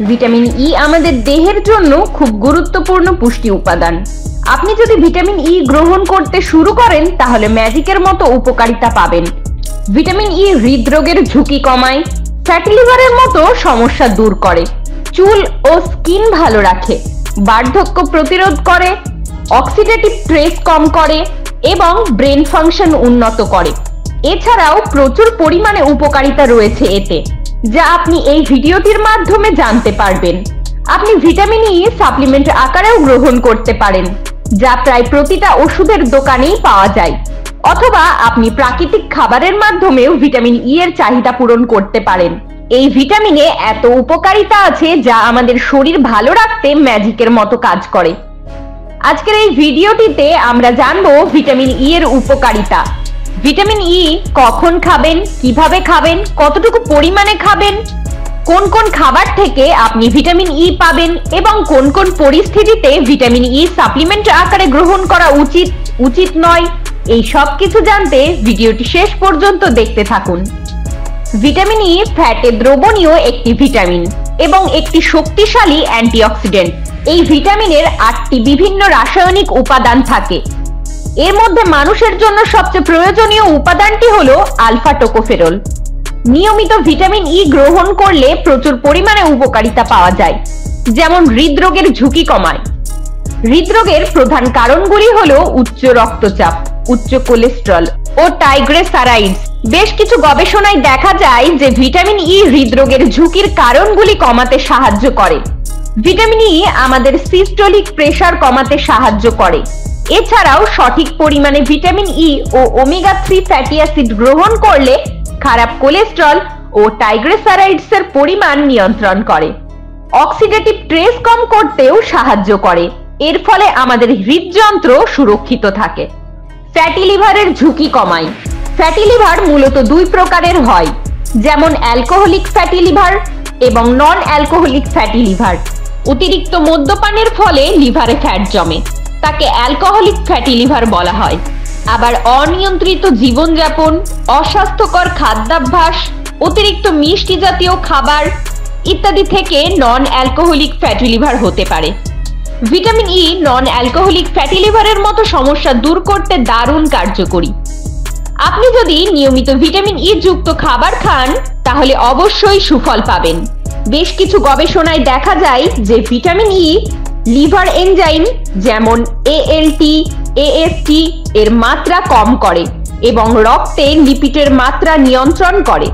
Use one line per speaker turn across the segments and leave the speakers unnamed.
Vitamin E আমাদের দেহের জন্য খুব গুরুত্বপূর্ণ পুষ্টি উপাদান। আপনি যদি ভিটামিন ই গ্রহণ করতে শুরু করেন তাহলে ম্যাজিকের মতো উপকারিতা পাবেন। ভিটামিন ই হৃদরোগের ঝুঁকি কমায়, ফ্যাটি লিভারের মতো সমস্যা দূর করে, চুল ও স্কিন ভালো রাখে, বার্ধক্য প্রতিরোধ করে, অক্সিডেটিভ স্ট্রেস কম করে এবং ব্রেন ফাংশন উন্নত করে। এছাড়াও প্রচুর পরিমাণে উপকারিতা রয়েছে এতে, যা আপনি এই ভিডিওটির মাধ্যমে জানতে পারবেন। আপনি ভিটামিন ই সাপ্লিমেন্ট আকারেও গ্রহণ করতে পারেন, যা প্রায় প্রতিটা ওষুধের দোকানেই পাওয়া যায়, অথবা আপনি প্রাকৃতিক খাবারের মাধ্যমেও ভিটামিন ই এর চাহিদা পূরণ করতে পারেন। এই ভিটামিনে এত উপকারিতা আছে যা আমাদের শরীর ভালো রাখতে ম্যাজিকের মতো কাজ করে। আজকের এই ভিডিওটিতে আমরা জানবো ভিটামিন ই এর উপকারিতা, ভিটামিন ই কখন খাবেন, কিভাবে খাবেন, কতটুকু পরিমাণে খাবেন, কোন কোন খাবার থেকে আপনি ভিটামিন ই পাবেন এবং কোন কোন পরিস্থিতিতে ভিটামিন ই সাপ্লিমেন্ট আকারে গ্রহণ করা উচিত নয়। এই সব কিছু জানতে ভিডিওটি শেষ পর্যন্ত দেখতে থাকুন। ভিটামিন ই ফ্যাটে দ্রবণীয় একটি ভিটামিন এবং একটি শক্তিশালী অ্যান্টিঅক্সিডেন্ট। এই ভিটামিনের 8টি বিভিন্ন রাসায়নিক উপাদান থাকে। এর মধ্যে মানুষের জন্য সবচেয়ে প্রয়োজনীয় উপাদানটি হলো আলফা টোকোফেরল। নিয়মিত ভিটামিন ই গ্রহণ করলে প্রচুর পরিমাণে উপকারিতা পাওয়া যায়, যেমন হৃদরোগের ঝুঁকি কমায়। হৃদরোগের প্রধান কারণগুলি হলো উচ্চ রক্তচাপ, উচ্চ কোলেস্টেরল ও ট্রাইগ্লিসারাইডস। বেশ কিছু গবেষণায় দেখা যায় যে ভিটামিন ই হৃদরোগের ঝুঁকির কারণগুলি কমাতে সাহায্য করে। ভিটামিন ই আমাদের সিস্টোলিক প্রেসার কমাতে সাহায্য করে। এছাড়াও সঠিক পরিমাণে ভিটামিন ই ও ওমেগা 3 ফ্যাটি অ্যাসিড গ্রহণ করলে খারাপ কোলেস্টেরল ও ট্রাইগ্লিসারাইডস এর পরিমাণ নিয়ন্ত্রণ করে। অক্সিডেটিভ স্ট্রেস কম করতেও সাহায্য করে। এর ফলে আমাদের হৃদযন্ত্র সুরক্ষিত থাকে। ফ্যাটি লিভারের ঝুঁকি কমায়। ফ্যাটি লিভার মূলত দুই প্রকারের হয়, যেমন অ্যালকোহলিক ফ্যাটি লিভার এবং নন অ্যালকোহলিক ফ্যাটি লিভার। অতিরিক্ত মদ্যপানের ফলে লিভারে ফ্যাট জমে, তাকে অ্যালকোহলিক ফ্যাটি লিভার বলা হয়। আবার অনিয়ন্ত্রিত জীবনযাপন, অস্বাস্থ্যকর খাদ্যাভ্যাস, অতিরিক্ত মিষ্টি জাতীয় খাবার ইত্যাদি থেকে নন অ্যালকোহলিক ফ্যাটি লিভার হতে পারে। Vitamin E non alcoholic fatty লিভারের মতো সমস্যা দূর করতে দারুণ কার্যকরী। আপনি যদি নিয়মিত ভিটামিন ই যুক্ত খাবার খান তাহলে অবশ্যই সুফল পাবেন। বেশ কিছু গবেষণায় দেখা যায় যে ভিটামিন ই লিভার এনজাইম যেমন এএলটি, এএসটি এর মাত্রা কম করে এবং রক্তে লিপিডের মাত্রা নিয়ন্ত্রণ করে।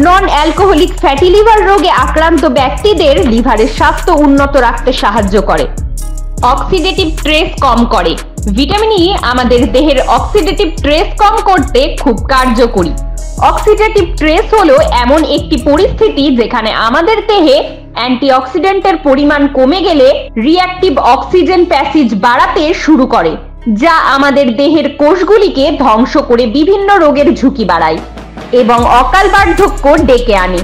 নন অ্যালকোহলিক ফ্যাটি লিভার রোগে আক্রান্ত ব্যক্তিদের লিভারের স্বাস্থ্য উন্নত রাখতে সাহায্য করে। অক্সিডেটিভ স্ট্রেস কম করে। ভিটামিন ই আমাদের দেহের অক্সিডেটিভ স্ট্রেস কম করতে খুব কার্যকরী। অক্সিডেটিভ স্ট্রেস হলো এমন একটি পরিস্থিতি যেখানে আমাদের দেহে অ্যান্টিঅক্সিডেন্টের পরিমাণ কমে গেলে রিঅ্যাক্টিভ অক্সিজেন প্যাসেজ বাড়াতে শুরু করে, যা আমাদের দেহের কোষগুলিকে ধ্বংস করে বিভিন্ন রোগের ঝুঁকি বাড়ায় এবং অকাল বার্ধক্য ডেকে আনে।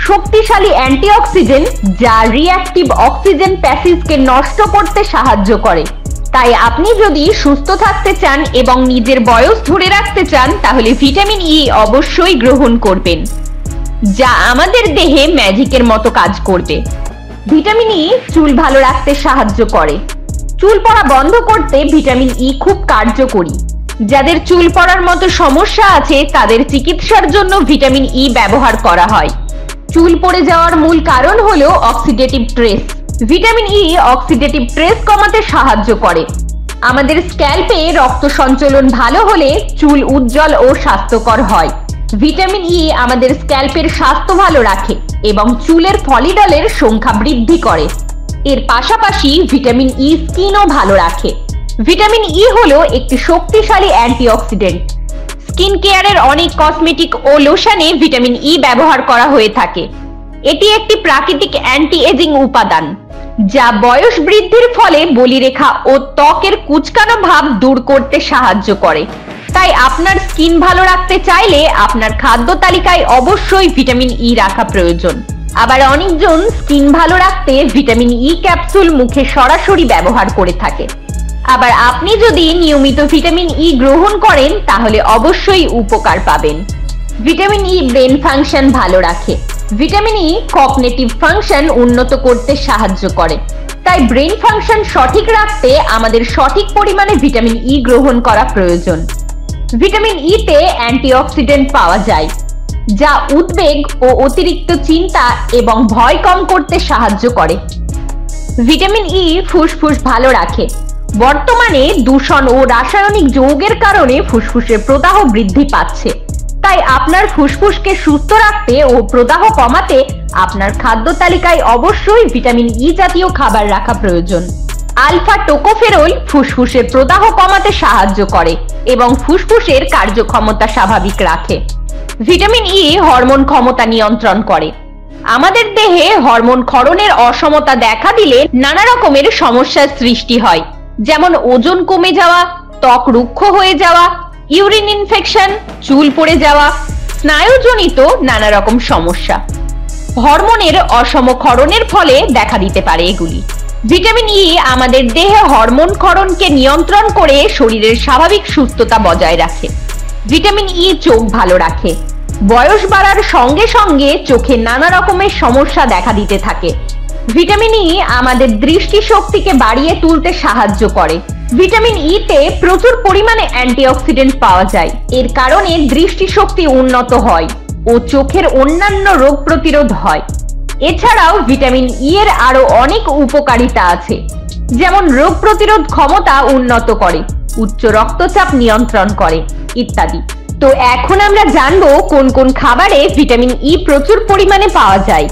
শক্তিশালী অ্যান্টিঅক্সিডেন্ট যা রিঅ্যাক্টিভ অক্সিজেন প্যাসেজকে নষ্ট করতে সাহায্য করে। তাই আপনি যদি সুস্থ থাকতে চান এবং নিজের বয়স ধরে রাখতে চান তাহলে ভিটামিন ই অবশ্যই গ্রহণ করবেন, যা আমাদের দেহে ম্যাজিকের মতো কাজ করবে। ভিটামিন ই চুল ভালো রাখতে সাহায্য করে। চুল পড়া বন্ধ করতে ভিটামিন ই খুব কার্যকরী। যাদের চুল পড়ার মতো সমস্যা আছে তাদের চিকিৎসার জন্য ভিটামিন ই ব্যবহার করা হয়। চুল পড়ে যাওয়ার মূল কারণ হলো oxidative stress. Vitamin E oxidative stress কমাতে সাহায্য করে। আমাদের স্ক্যাল্পে রক্ত সঞ্চালন ভালো হলে চুল উজ্জ্বল ও স্বাস্থ্যকর হয়। ভিটামিন ই আমাদের স্ক্যাল্পের স্বাস্থ্য ভালো রাখে এবং চুলের ফলিডলের সংখ্যা বৃদ্ধি করে। এর পাশাপাশি ভিটামিন ই স্কিনও ভালো রাখে। ভিটামিন ই হলো একটি শক্তিশালী অ্যান্টিঅক্সিডেন্ট। স্কিন কেয়ারের অনেক কসমেটিক ও লোশনে ভিটামিন ই ব্যবহার করা হয়ে থাকে। এটি একটি প্রাকৃতিক অ্যান্টি এজিং উপাদান, যা বয়স বৃদ্ধির ফলে বলিরেখা ও ত্বকের কুঁচকানো ভাব দূর করতে সাহায্য করে। তাই আপনার স্কিন ভালো রাখতে চাইলে আপনার খাদ্য তালিকায় অবশ্যই ভিটামিন ই রাখা প্রয়োজন। আবার অনেকজন স্কিন ভালো রাখতে ভিটামিন ই ক্যাপসুল মুখে সরাসরি ব্যবহার করে থাকে। আবার আপনি যদি নিয়মিত ভিটামিন ই গ্রহণ করেন তাহলে অবশ্যই উপকার পাবেন। ভিটামিন ই ব্রেন ফাংশন ভালো রাখে। ভিটামিন ই কগনিটিভ ফাংশন উন্নত করতে সাহায্য করে, তাই ব্রেন ফাংশন সঠিক রাখতে আমাদের সঠিক পরিমাণে ভিটামিন ই গ্রহণ করা প্রয়োজন। ভিটামিন ই তে অ্যান্টিঅক্সিডেন্ট পাওয়া যায়, যা উদ্বেগ ও অতিরিক্ত চিন্তা এবং ভয় কম করতে সাহায্য করে। ভিটামিন ই ফুসফুস ভালো রাখে। বর্তমানে দূষণ ও রাসায়নিক যৌগের কারণে ফুসফুসের প্রদাহ বৃদ্ধি পাচ্ছে, তাই আপনার ফুসফুসকে সুস্থ রাখতে ও প্রদাহ কমাতে আপনার খাদ্য তালিকায় অবশ্যই ভিটামিন ই জাতীয় খাবার রাখা প্রয়োজন। আলফা টোকোফেরল ফুসফুসের প্রদাহ কমাতে সাহায্য করে এবং ফুসফুসের কার্যক্ষমতা স্বাভাবিক রাখে। ভিটামিন ই হরমোন ক্ষমতা নিয়ন্ত্রণ করে। আমাদের দেহে হরমোন ক্ষরণের অসমতা দেখা দিলে নানা রকমের সমস্যার সৃষ্টি হয়, যেমন ওজন কমে যাওয়া, ত্বক রুক্ষ হয়ে যাওয়া, ইউরিন ইনফেকশন, চুল পড়ে যাওয়া, স্নায়ুজনিত নানা রকম সমস্যা। হরমোনের অসম ক্ষরণের ফলে দেখা দিতে পারে এগুলি। ভিটামিন ই আমাদের দেহে হরমোন ক্ষরণকে নিয়ন্ত্রণ করে শরীরের স্বাভাবিক সুস্থতা বজায় রাখে। ভিটামিন ই চোখ ভালো রাখে। বয়স বাড়ার সঙ্গে সঙ্গে চোখে নানা রকমের সমস্যা দেখা দিতে থাকে। ভিটামিন ই আমাদের দৃষ্টিশক্তিকে বাড়িয়ে তুলতে সাহায্য করে। ভিটামিন ই তে প্রচুর পরিমাণে অ্যান্টিঅক্সিডেন্ট পাওয়া যায়, এর কারণে দৃষ্টিশক্তি উন্নত হয় ও চোখের অন্যান্য রোগ প্রতিরোধ হয়। এছাড়াও ভিটামিন ই এর আরো অনেক উপকারিতা আছে, যেমন রোগ প্রতিরোধ ক্ষমতা উন্নত করে, উচ্চ রক্তচাপ নিয়ন্ত্রণ করে ইত্যাদি। তো এখন আমরা জানবো কোন কোন খাবারে ভিটামিন ই প্রচুর পরিমাণে পাওয়া যায়।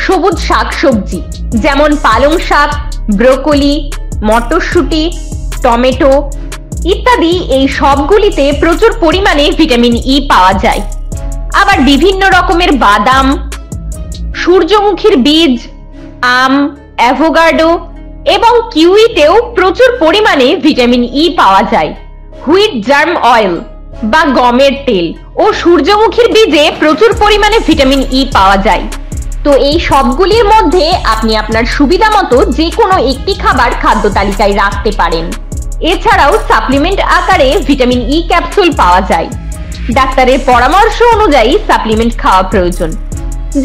সবুজ শাকসবজি যেমন পালং শাক, ব্রোকলি, মটরশুঁটি, টমেটো ইত্যাদি, এই সবগুলিতে প্রচুর পরিমাণে ভিটামিন ই পাওয়া যায়। আবার বিভিন্ন রকমের বাদাম, সূর্যমুখীর বীজ, আম, অ্যাভোকাডো এবং কিউইতেও প্রচুর পরিমাণে ভিটামিন ই পাওয়া যায়। হুইট জার্ম অয়েল বা গমের তেল ও সূর্যমুখীর বীজে প্রচুর পরিমাণে ভিটামিন ই পাওয়া যায়। তো এই সবগুলির মধ্যে আপনি আপনার সুবিধা মতো যে কোনো একটি খাবার খাদ্য তালিকায় রাখতে পারেন। এছাড়াও সাপ্লিমেন্ট আকারে ভিটামিন ই ক্যাপসুল পাওয়া যায়। ডাক্তারের পরামর্শ অনুযায়ী সাপ্লিমেন্ট খাওয়া প্রয়োজন।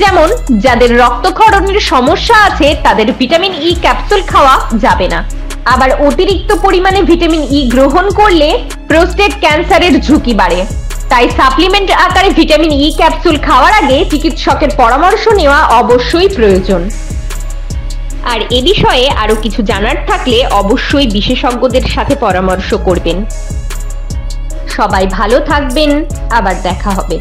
যেমন যাদের রক্তক্ষরণের সমস্যা আছে তাদের ভিটামিন ই ক্যাপসুল খাওয়া যাবে না। আবার অতিরিক্ত পরিমাণে ভিটামিন ই গ্রহণ করলে প্রোস্টেট ক্যান্সারের ঝুঁকি বাড়ে, তাই সাপ্লিমেন্ট আকারে ভিটামিন ই ক্যাপসুল খাওয়ার আগে চিকিৎসকের পরামর্শ নেওয়া অবশ্যই প্রয়োজন। আর এ বিষয়ে আরো কিছু জানার থাকলে অবশ্যই বিশেষজ্ঞদের সাথে পরামর্শ করবেন। সবাই ভালো থাকবেন, আবার দেখা হবে।